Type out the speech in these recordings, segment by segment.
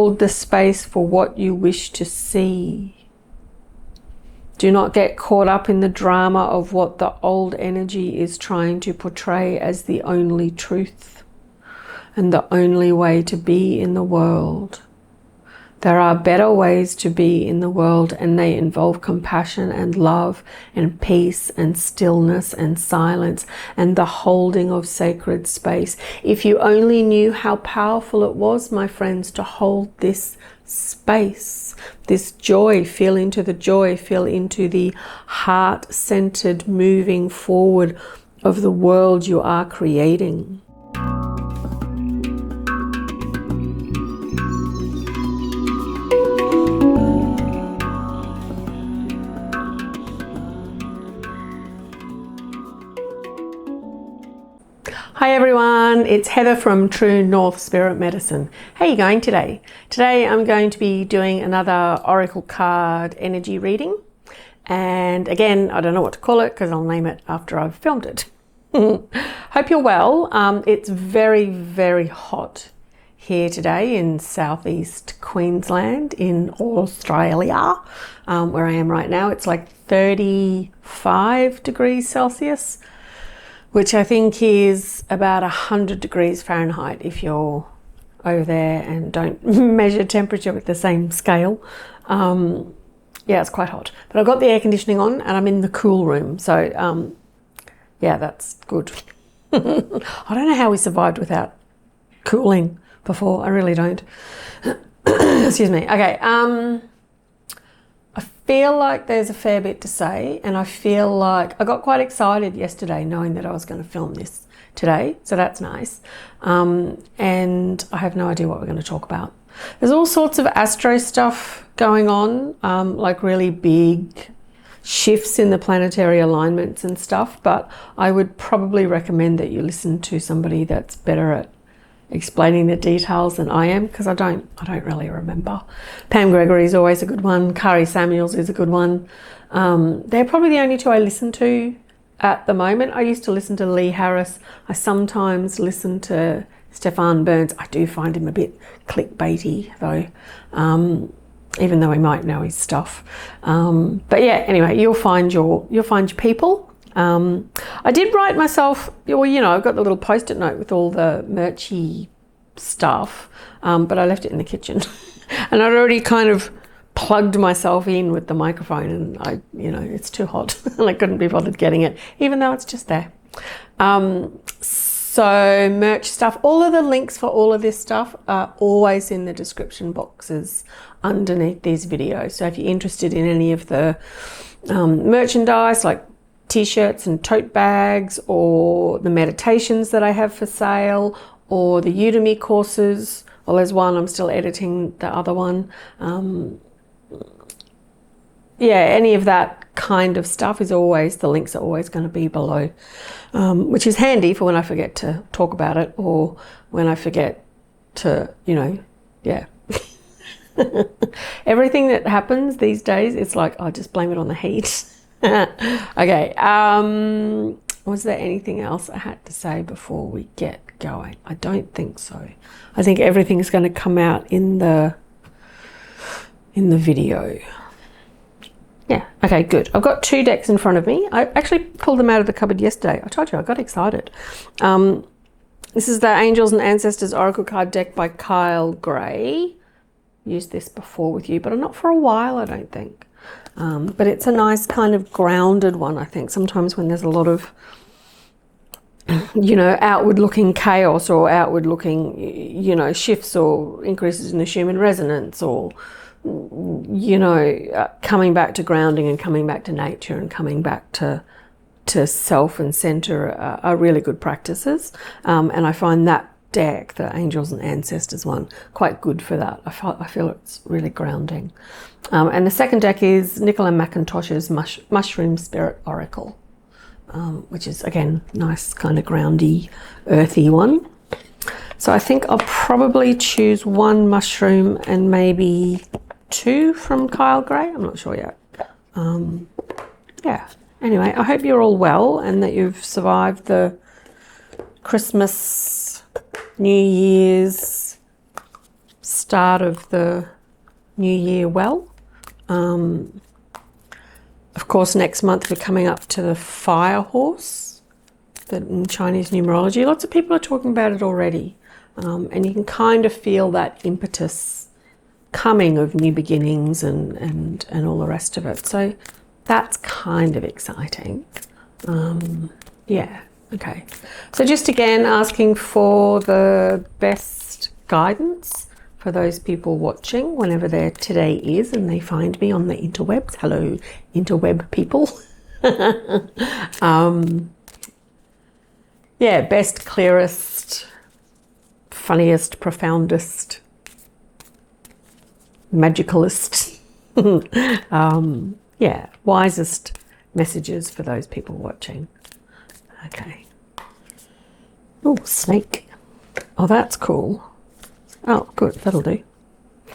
hold the space for what you wish to see. Do not get caught up in the drama of what the old energy is trying to portray as the only truth and the only way to be in the world. There are better ways to be in the world, and they involve compassion and love and peace and stillness and silence and the holding of sacred space. If you only knew how powerful it was, my friends, to hold this space, this joy, feel into the joy, feel into the heart-centered moving forward of the world you are creating. Hi everyone, it's Heather from True North Spirit Medicine. How are you going today? Today I'm going to be doing another Oracle card energy reading. And again, I don't know what to call it because I'll name it after I've filmed it. Hope you're well. It's very, very hot here today in southeast Queensland in Australia, where I am right now. It's like 35 degrees Celsius. Which I think is about 100 degrees Fahrenheit if you're over there and don't measure temperature with the same scale. Yeah, it's quite hot. But I've got the air conditioning on and I'm in the cool room. So, yeah, that's good. I don't know how we survived without cooling before. I really don't. Excuse me. Okay. I feel like there's a fair bit to say, and I feel like I got quite excited yesterday knowing that I was going to film this today, so that's nice. And I have no idea what we're going to talk about. There's all sorts of astro stuff going on, like really big shifts in the planetary alignments and stuff, but I would probably recommend that you listen to somebody that's better at explaining the details than I am, because I don't really remember. Pam Gregory is always a good one. Kari Samuels is a good one. They're probably the only two I listen to at the moment. I used to listen to Lee Harris. I sometimes listen to Stefan Burns. I do find him a bit clickbaity though, even though I might know his stuff. But yeah, anyway, you'll find your people. I did write myself, well, you know, I've got the little post-it note with all the merchy stuff, but I left it in the kitchen and I'd already kind of plugged myself in with the microphone and it's too hot and I couldn't be bothered getting it, even though it's just there. So merch stuff, all of the links for all of this stuff are always in the description boxes underneath these videos. So if you're interested in any of the merchandise, like t-shirts and tote bags, or the meditations that I have for sale, or the Udemy courses. Well, there's one, I'm still editing the other one. Yeah, any of that kind of stuff is always, the links are always going to be below, which is handy for when I forget to talk about it, or when I forget to, yeah. Everything that happens these days, it's like, I just blame it on the heat. Okay, was there anything else I had to say before we get going? I don't think so. I think everything's going to come out in the video. Yeah, okay, good. I've got two decks in front of me. I actually pulled them out of the cupboard yesterday. I told you, I got excited. This is the Angels and Ancestors Oracle card deck by Kyle Gray. Used this before with you, but not for a while, I don't think. But it's a nice kind of grounded one, I think. Sometimes when there's a lot of, outward looking chaos or outward looking, shifts or increases in the human resonance, or, coming back to grounding and coming back to nature and coming back to self and center are really good practices. And I find that deck, the Angels and Ancestors one, quite good for that. I feel it's really grounding. And the second deck is Nicola McIntosh's Mushroom Spirit Oracle, which is, again, nice kind of groundy, earthy one. So I think I'll probably choose one mushroom and maybe two from Kyle Gray. I'm not sure yet. Yeah. Anyway, I hope you're all well and that you've survived the Christmas, New Year's start of the new year well. Of course, next month we're coming up to the fire horse, that in Chinese numerology. Lots of people are talking about it already. And you can kind of feel that impetus coming of new beginnings and all the rest of it. So that's kind of exciting. Yeah, okay. So just again, asking for the best guidance for those people watching whenever their today is and they find me on the interwebs. Hello, interweb people. Yeah, best, clearest, funniest, profoundest, magicalist, yeah, wisest messages for those people watching. Okay. Oh, snake. Oh, that's cool. Oh, good. That'll do.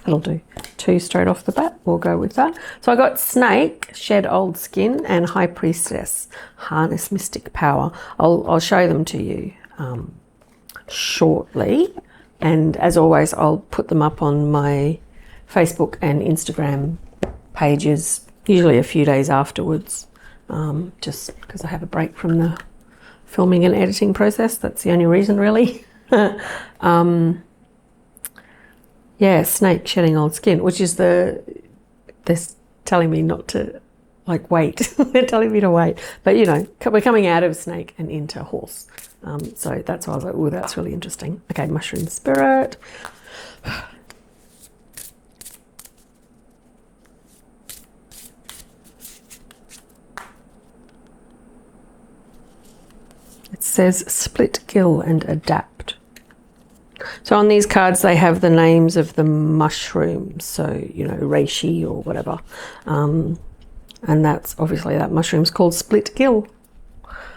That'll do. 2 straight off the bat. We'll go with that. So I got snake, shed old skin, and high priestess, harness mystic power. I'll show them to you shortly. And as always, I'll put them up on my Facebook and Instagram pages, usually a few days afterwards, just because I have a break from the filming and editing process. That's the only reason, really. Yeah, snake shedding old skin, which is they're telling me not to, like, wait. They're telling me to wait. But, you know, we're coming out of snake and into horse. So that's why I was like, oh, that's really interesting. Okay, mushroom spirit. It says split gill and adapt. So on these cards, they have the names of the mushrooms. So, you know, reishi or whatever. And that's obviously that mushroom's called split gill.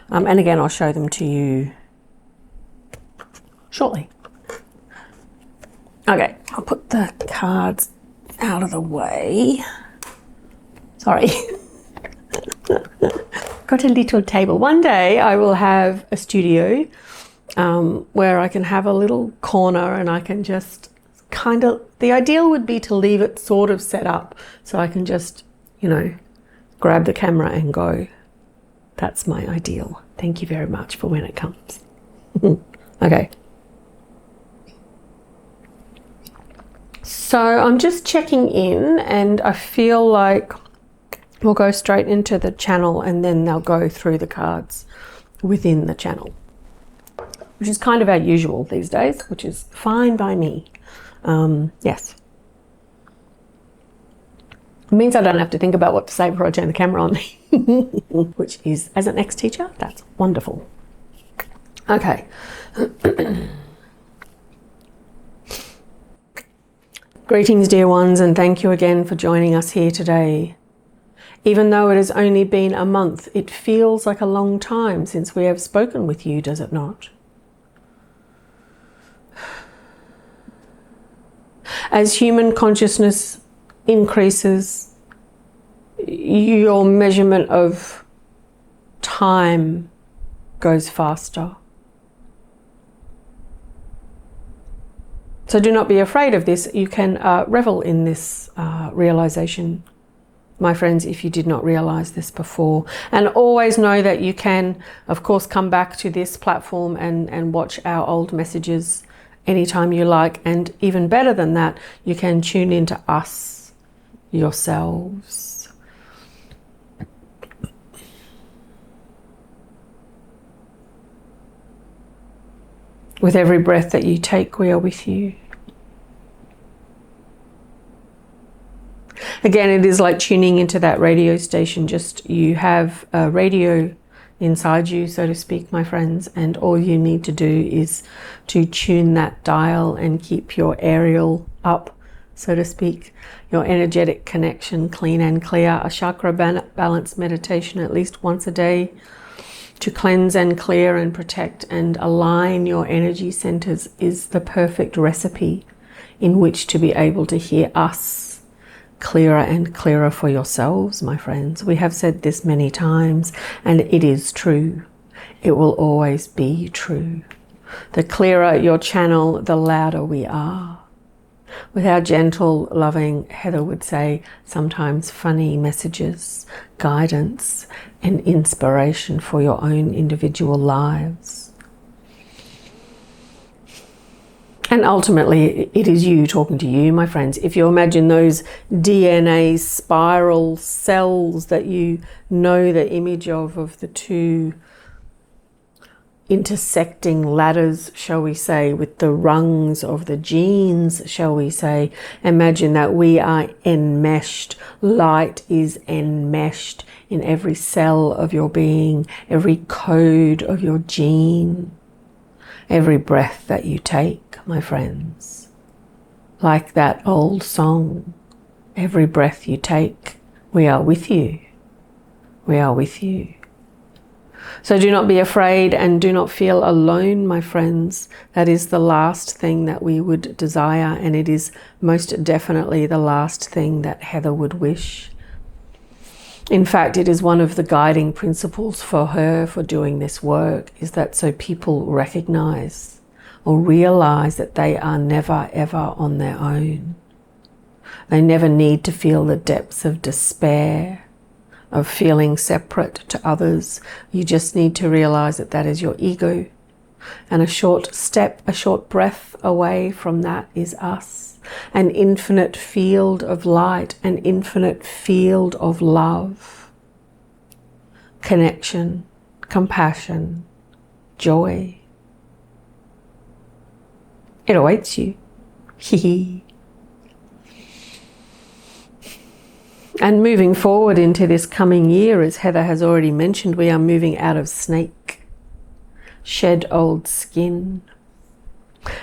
And again, I'll show them to you shortly. Okay, I'll put the cards out of the way. Sorry. Got a little table. One day I will have a studio where I can have a little corner and I can just kind of, the ideal would be to leave it sort of set up so I can just, you know, grab the camera and go. That's my ideal. Thank you very much for when it comes. Okay. So I'm just checking in and I feel like we'll go straight into the channel and then they'll go through the cards within the channel, which is kind of our usual these days, which is fine by me. Yes. It means I don't have to think about what to say before I turn the camera on, which is, as an ex-teacher, that's wonderful. Okay. Greetings, dear ones, and thank you again for joining us here today. Even though it has only been a month, it feels like a long time since we have spoken with you, does it not? As human consciousness increases, your measurement of time goes faster. So do not be afraid of this. You can revel in this realization, my friends, if you did not realize this before. And always know that you can, of course, come back to this platform and watch our old messages anytime you like. And even better than that, you can tune into us yourselves. With every breath that you take, we are with you. Again, it is like tuning into that radio station. Just you have a radio inside you, so to speak, my friends, and all you need to do is to tune that dial and keep your aerial up, so to speak, your energetic connection clean and clear. A chakra balance meditation at least once a day to cleanse and clear and protect and align your energy centers is the perfect recipe in which to be able to hear us clearer and clearer for yourselves, my friends. We have said this many times, and it is true. It will always be true. The clearer your channel, the louder we are. With our gentle, loving, Heather would say, sometimes funny messages, guidance, and inspiration for your own individual lives. And ultimately, it is you talking to you, my friends. If you imagine those DNA spiral cells that you know the image of the two intersecting ladders, shall we say, with the rungs of the genes, shall we say, imagine that we are enmeshed. Light is enmeshed in every cell of your being, every code of your gene, every breath that you take, my friends. Like that old song, every breath you take, we are with you. We are with you. So do not be afraid and do not feel alone, my friends. That is the last thing that we would desire, and it is most definitely the last thing that Heather would wish. In fact, it is one of the guiding principles for her for doing this work, is that so people recognize or realize that they are never ever on their own. They never need to feel the depths of despair, of feeling separate to others. You just need to realize that that is your ego. And a short step, a short breath away from that is us. An infinite field of light, an infinite field of love, connection, compassion, joy. It awaits you. Hee. And moving forward into this coming year, as Heather has already mentioned, we are moving out of snake, shed old skin.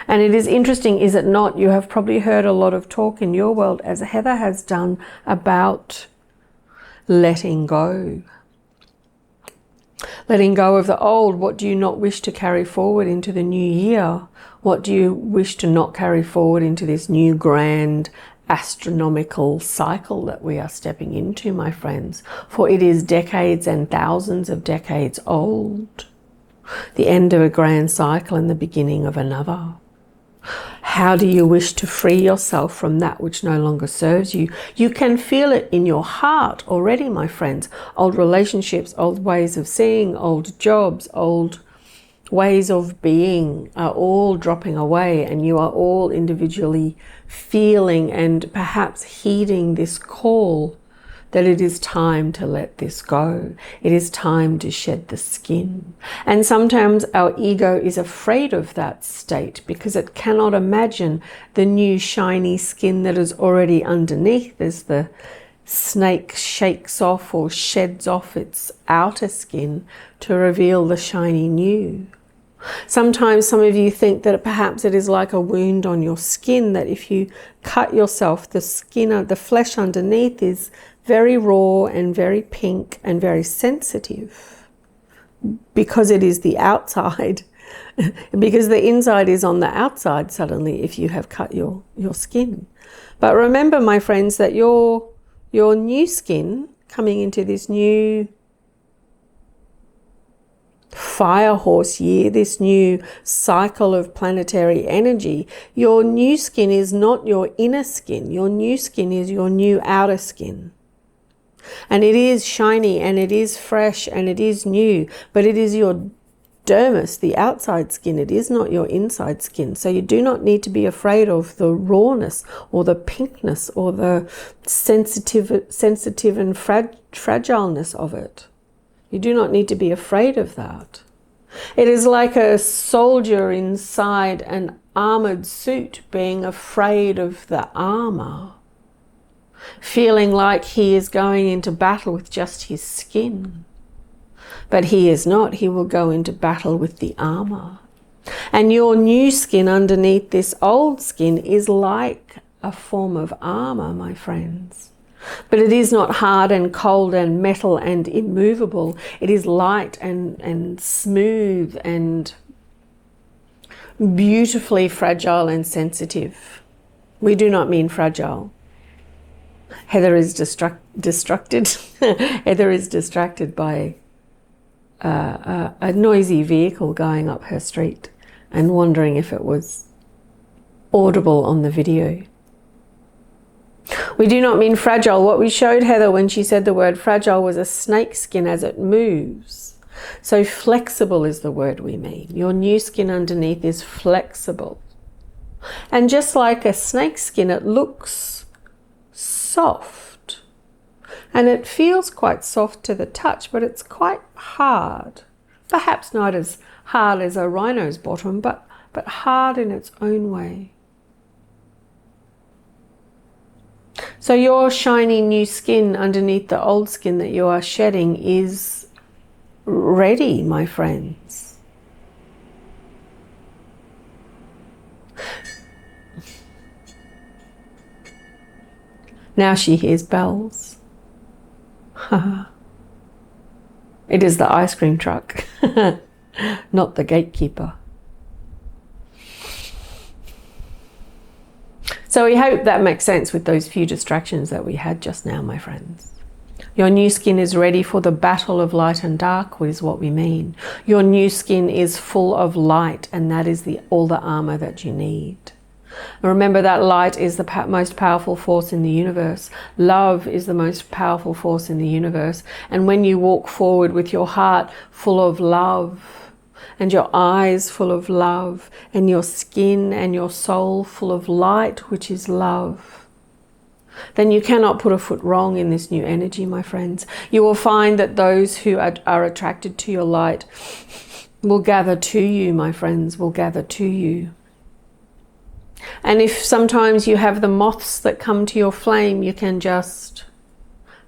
And it is interesting, is it not? You have probably heard a lot of talk in your world, as Heather has done, about letting go. Letting go of the old. What do you not wish to carry forward into the new year? What do you wish to not carry forward into this new grand astronomical cycle that we are stepping into, my friends? For it is decades and thousands of decades old. The end of a grand cycle and the beginning of another. How do you wish to free yourself from that which no longer serves you? You can feel it in your heart already, my friends. Old relationships, old ways of seeing, old jobs, old ways of being are all dropping away, and you are all individually feeling and perhaps heeding this call that it is time to let this go. It is time to shed the skin. And sometimes our ego is afraid of that state because it cannot imagine the new shiny skin that is already underneath as the snake shakes off or sheds off its outer skin to reveal the shiny new. Sometimes some of you think that perhaps it is like a wound on your skin, that if you cut yourself, the skin, the flesh underneath is very raw and very pink and very sensitive because it is the outside, because the inside is on the outside suddenly if you have cut your skin. But remember, my friends, that your new skin coming into this new fire horse year, this new cycle of planetary energy, your new skin is not your inner skin. Your new skin is your new outer skin. And it is shiny and it is fresh and it is new, but it is your dermis, the outside skin. It is not your inside skin. So you do not need to be afraid of the rawness or the pinkness or the sensitive and fragileness of it. You do not need to be afraid of that. It is like a soldier inside an armored suit being afraid of the armor, feeling like he is going into battle with just his skin. But he is not. He will go into battle with the armor. And your new skin underneath this old skin is like a form of armor, my friends. But it is not hard and cold and metal and immovable. It is light and smooth and beautifully fragile and sensitive. We do not mean fragile. Heather is distracted. Heather is distracted by a noisy vehicle going up her street and wondering if it was audible on the video. We do not mean fragile. What we showed Heather when she said the word fragile was a snake skin as it moves. So flexible is the word we mean. Your new skin underneath is flexible. And just like a snake skin, it looks soft. And it feels quite soft to the touch, but it's quite hard. Perhaps not as hard as a rhino's bottom, but hard in its own way. So your shiny new skin underneath the old skin that you are shedding is ready, my friends. Now she hears bells. It is the ice cream truck, not the gatekeeper. So we hope that makes sense with those few distractions that we had just now, my friends. Your new skin is ready for the battle of light and dark, is what we mean. Your new skin is full of light, and that is all the armor that you need. Remember that light is the most powerful force in the universe. Love is the most powerful force in the universe. And when you walk forward with your heart full of love, and your eyes full of love, and your skin and your soul full of light, which is love, then you cannot put a foot wrong in this new energy, my friends. You will find that those who are attracted to your light will gather to you, my friends, will gather to you. And if sometimes you have the moths that come to your flame, you can just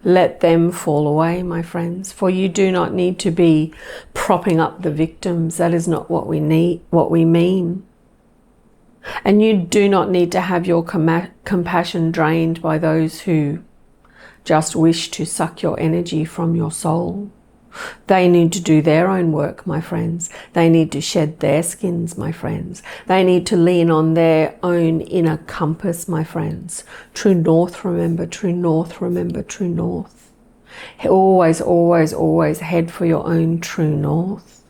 let them fall away, my friends, for you do not need to be propping up the victims. That is not what we need, what we mean. And you do not need to have your compassion drained by those who just wish to suck your energy from your soul. They need to do their own work, my friends. They need to shed their skins, my friends. They need to lean on their own inner compass, my friends. True north, remember, true north, remember, true north. Always, always, always head for your own true north,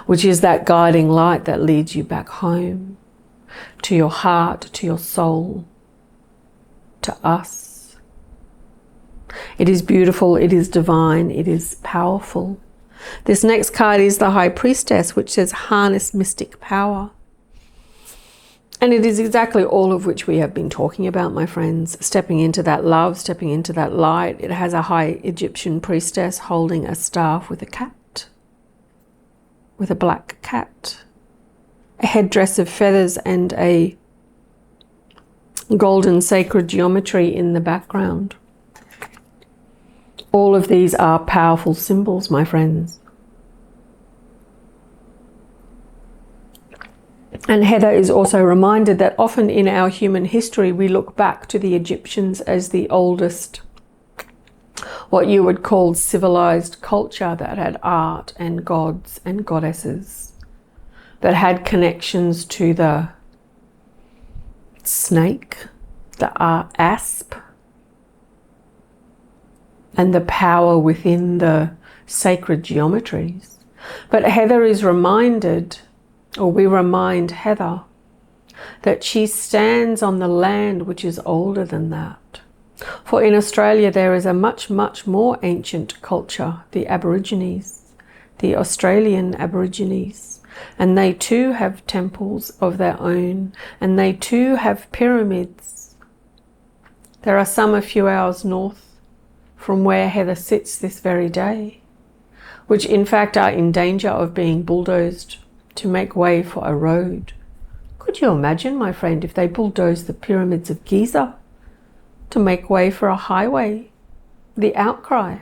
which is that guiding light that leads you back home, to your heart, to your soul, to us. It is beautiful, it is divine, it is powerful. This next card is the High Priestess, which says harness mystic power. And it is exactly all of which we have been talking about, my friends. Stepping into that love, stepping into that light. It has a high Egyptian priestess holding a staff with a cat, with a black cat, a headdress of feathers and a golden sacred geometry in the background. All of these are powerful symbols, my friends. And Heather is also reminded that often in our human history, we look back to the Egyptians as the oldest, what you would call civilized culture that had art and gods and goddesses, that had connections to the snake, the asp, and the power within the sacred geometries. But Heather is reminded, or we remind Heather, that she stands on the land which is older than that. For in Australia there is a much, much more ancient culture, the Aborigines, the Australian Aborigines, and they too have temples of their own, and they too have pyramids. There are some a few hours north from where Heather sits this very day, which in fact are in danger of being bulldozed to make way for a road. Could you imagine, my friend, if they bulldozed the pyramids of Giza to make way for a highway, the Outcry,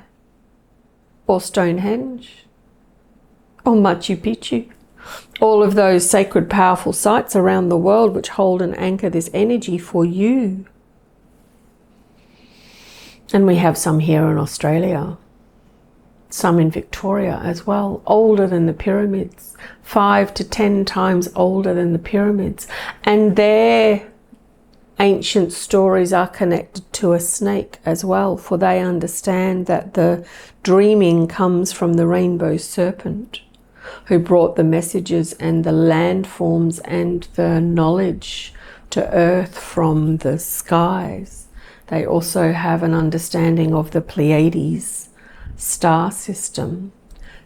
or Stonehenge, or Machu Picchu? All of those sacred, powerful sites around the world which hold and anchor this energy for you. And we have some here in Australia, some in Victoria as well, older than the pyramids, 5 to 10 times older than the pyramids. And their ancient stories are connected to a snake as well, for they understand that the dreaming comes from the rainbow serpent, who brought the messages and the landforms and the knowledge to earth from the skies. They also have an understanding of the Pleiades star system,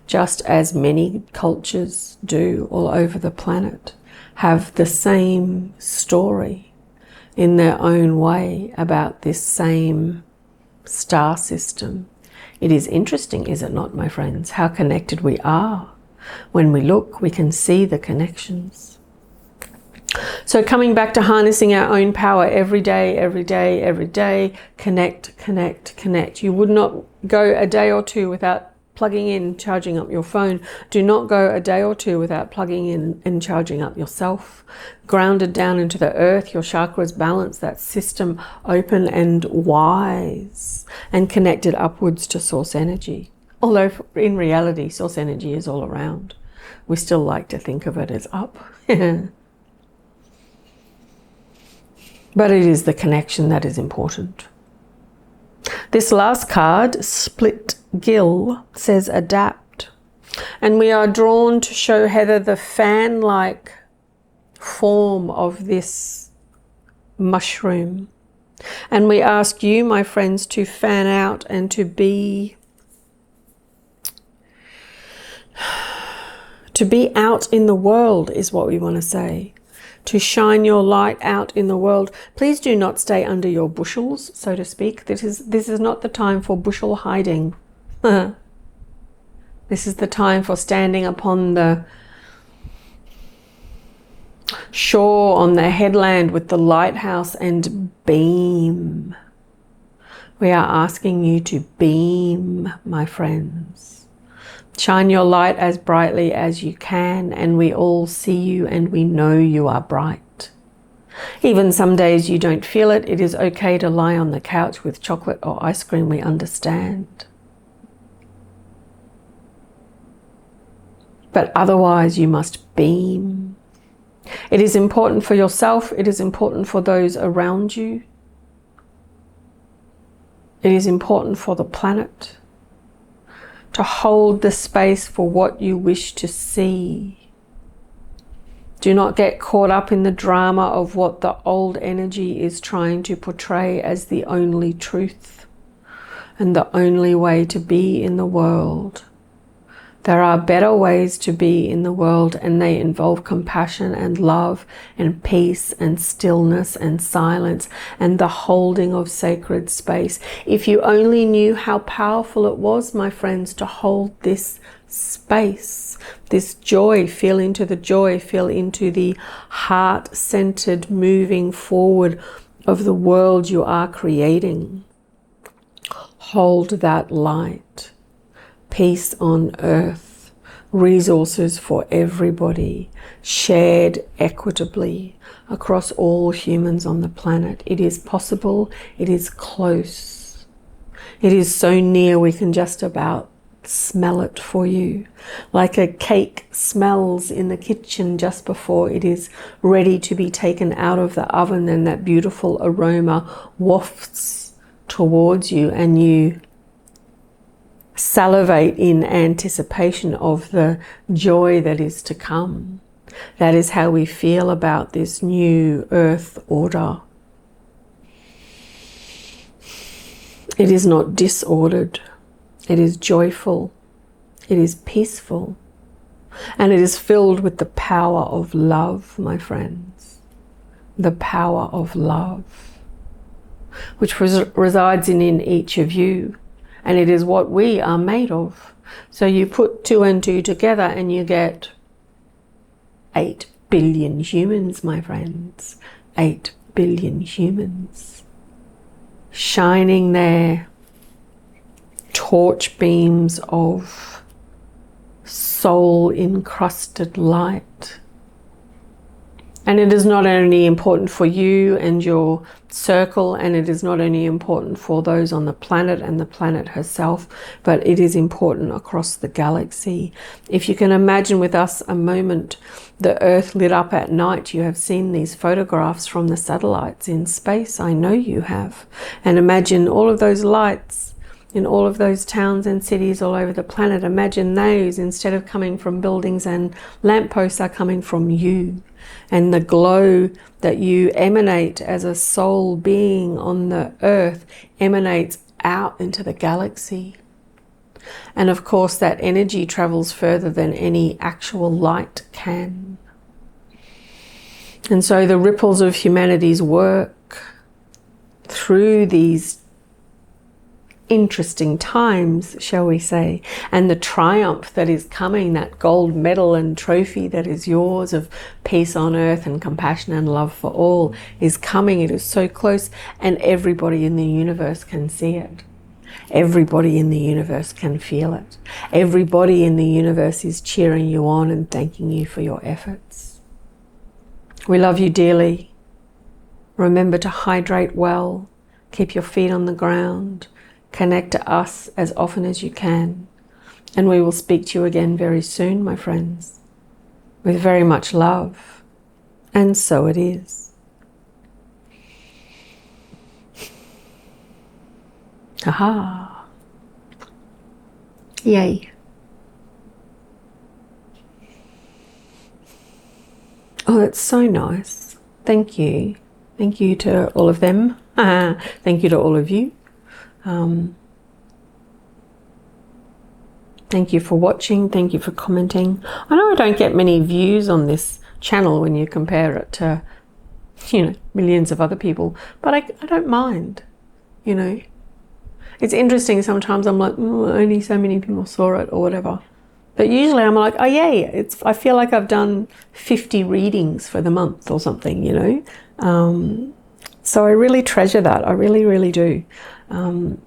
just as many cultures do all over the planet, have the same story in their own way about this same star system. It is interesting, is it not, my friends, how connected we are. When we look, we can see the connections. So coming back to harnessing our own power every day, every day, every day, connect, connect, connect. You would not go a day or two without plugging in, charging up your phone. Do not go a day or two without plugging in and charging up yourself. Grounded down into the earth, your chakras balanced, that system open and wise, and connected upwards to source energy. Although in reality, source energy is all around. We still like to think of it as up. But it is the connection that is important. This last card, Split Gill, says adapt. And we are drawn to show Heather the fan-like form of this mushroom. And we ask you, my friends, to fan out and to be out in the world is what we want to say. To shine your light out in the world. Please do not stay under your bushels, so to speak. This is not the time for bushel hiding. This is the time for standing upon the shore on the headland with the lighthouse and beam. We are asking you to beam, my friends. Shine your light as brightly as you can, and we all see you and we know you are bright. Even some days you don't feel it. It is okay to lie on the couch with chocolate or ice cream. We understand. But otherwise you must beam. It is important for yourself. It is important for those around you. It is important for the planet. To hold the space for what you wish to see. Do not get caught up in the drama of what the old energy is trying to portray as the only truth and the only way to be in the world. There are better ways to be in the world, and they involve compassion and love and peace and stillness and silence and the holding of sacred space. If you only knew how powerful it was, my friends, to hold this space, this joy, feel into the joy, feel into the heart-centered moving forward of the world you are creating. Hold that light. Peace on earth, resources for everybody, shared equitably across all humans on the planet. It is possible, it is close. It is so near we can just about smell it for you. Like a cake smells in the kitchen just before it is ready to be taken out of the oven, and that beautiful aroma wafts towards you and you salivate in anticipation of the joy that is to come. That is how we feel about this new earth order. It is not disordered. It is joyful. It is peaceful. And it is filled with the power of love, my friends. The power of love, which resides in each of you. And it is what we are made of. So you put 2 and 2 together and you get 8 billion humans, my friends. 8 billion humans. Shining their torch beams of soul-encrusted light. And it is not only important for you and your circle, and it is not only important for those on the planet and the planet herself, but it is important across the galaxy. If you can imagine with us a moment, the Earth lit up at night. You have seen these photographs from the satellites in space. I know you have. And imagine all of those lights in all of those towns and cities all over the planet. Imagine those, instead of coming from buildings and lampposts, are coming from you. and the glow that you emanate as a soul being on the earth emanates out into the galaxy. And of course, that energy travels further than any actual light can. And so the ripples of humanity's work through these interesting times, shall we say, and the triumph that is coming, that gold medal and trophy that is yours of peace on earth and compassion and love for all is coming. It is so close, and everybody in the universe can see it. Everybody in the universe can feel it. Everybody in the universe is cheering you on and thanking you for your efforts. We love you dearly. Remember to hydrate well, keep your feet on the ground, connect to us as often as you can, and we will speak to you again very soon, my friends, with very much love. And so it is. Aha. Yay. Oh, that's so nice. Thank you. Thank you to all of them. Thank you to all of you. Thank you for watching. Thank you for commenting. I know I don't get many views on this channel when you compare it to, millions of other people, but I don't mind, It's interesting, sometimes I'm like, only so many people saw it or whatever. But usually I'm like, oh yay, I feel like I've done 50 readings for the month or something, So I really treasure that. I really, really do. And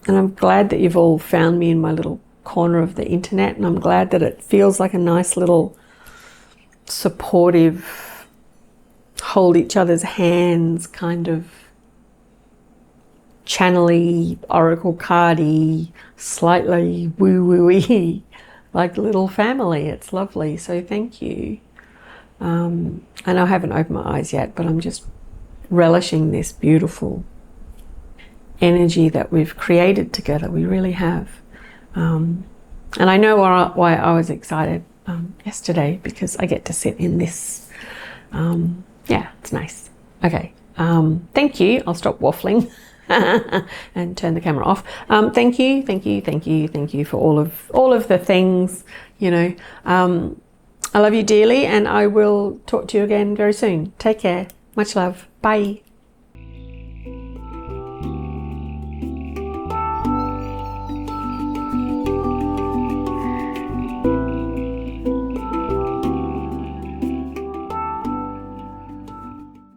I'm glad that you've all found me in my little corner of the internet, and I'm glad that it feels like a nice little supportive, hold each other's hands kind of channel-y, oracle card-y, slightly woo-woo-y, like little family. It's lovely. So thank you. And I haven't opened my eyes yet, but I'm just relishing this beautiful energy that we've created together. We really have. And I know why I was excited yesterday, because I get to sit in this. Yeah, it's nice. Okay. Thank you. I'll stop waffling and turn the camera off. Thank you for all of the things, I love you dearly, and I will talk to you again very soon. Take care. Much love. Bye.